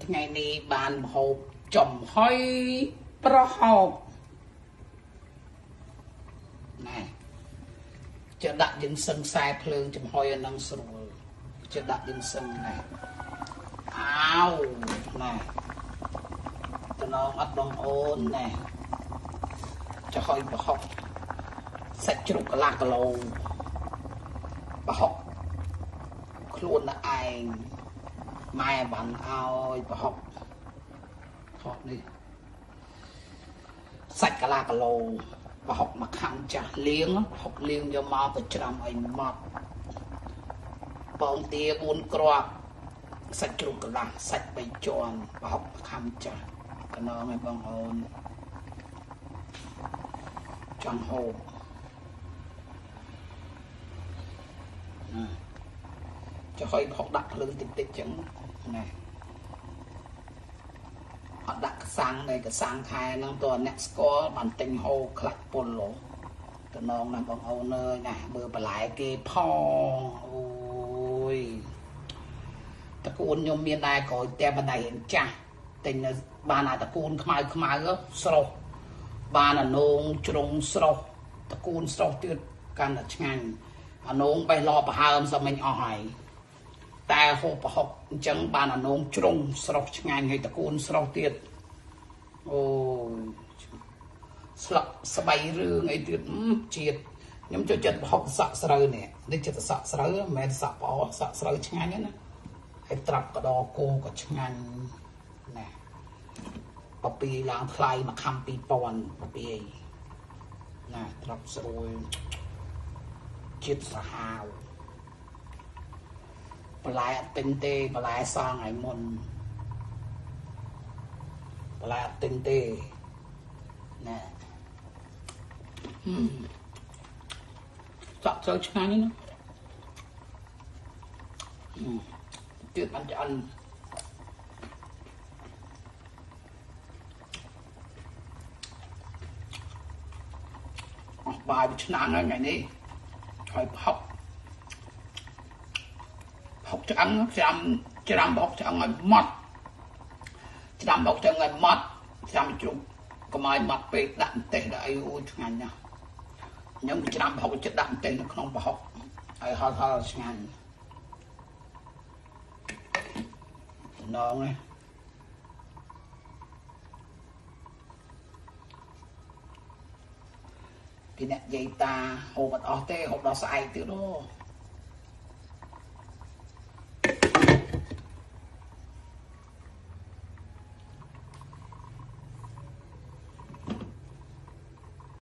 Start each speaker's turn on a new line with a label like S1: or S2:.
S1: ថ្ងៃនេះបានមហូបចំហុយប្រហោបណែจะដាក់យើងសឹងខ្សែភ្លើងចំហុយអានឹងស្រួលจะដាក់យើងសឹងណែអោណែតំណងអត់បងអូនណែចំហុយប្រហុកសាច់ជ្រូកកន្លះគីឡូប្រហុកខ្លួនឯងម៉ែបានឲ្យប្រហុកនេះសាច់កន្លះគីឡូប្រហុកមួយខាំចាស់លាងប្រហុកលាងយកមកទៅច្រាំឲ្យម៉ត់បងទា4គ្រាប់សាច់ជ្រូកកន្លះសាច់3ជាន់ប្រហុកមួយខាំចាស់កណោឲ្យបងអូនចង់ហូបจะค่อยพกดักเพลิงติดๆចឹងណាអត់ដាក់កសាំងនៃកសាំងខែហ្នឹងតើអ្នកស្គាល់បានទិញហូរខ្លាច់ពុលឡូតំណងណាបងអូនអើយណាមើលបន្លែគេផងអូយតកូនខ្ញុំមានដែរក្រោយតែបណ្ដៃចាស់ទិញបានអាតកូនខ្មៅស្រស់បានអានងជ្រុងស្រស់តកូនស្រស់ទៀតកាន់តែឆ្ងាញ់អានងបេះឡប្រហើមសមិញអស់ហើយតែហូបប្រហុកអញ្ចឹងបានអានងជ្រុងស្រស់ឆ្ងាញ់ហើយតកូនស្រស់ទៀតអូស្លឹកស្បៃរឿងអីទៀតជាតិខ្ញុំចូលចិត្តប្រហុកសាក់ស្រូវនេះចិត្តសាក់ស្រូវមិនមែនសាក់ផ្អកសាក់ស្រូវឆ្ងាញ់ណាហើយត្រាប់កដគោក៏ឆ្ងាញ់ណាបពីឡើងថ្លៃមួយខាំ2000បពីណាត្រាប់ស្រួយជាតិសាហាវបន្លែអត់ទិញទេបន្លែសងឲ្យមុនបន្លែអត់ទិញទេណាសាក់ចូលឆ្ងាញ់ណាទៀតបានឆ្អិនអស់បាយមួយឆ្នាំហើយថ្ងៃនេះហើយផុកឆ្អឹងច្រាំបោកឆ្អឹងឲ្យម៉ត់ច្រាំបោកឆ្អឹងឲ្យម៉ត់ច្រាំជ្រូកកុំឲ្យម៉ត់ពេកដាក់ម្ទេសដាក់អីអូឆ្ងាញ់ណាស់ខ្ញុំច្រាំបោកចិត្តដាក់ម្ទេសនៅក្នុងប្រហុកឲ្យហល់ឆ្ងាញ់ណងណាពីអ្នកយាយតាហូបអត់អស់ទេហូបដល់ស្អែកទៀតអូ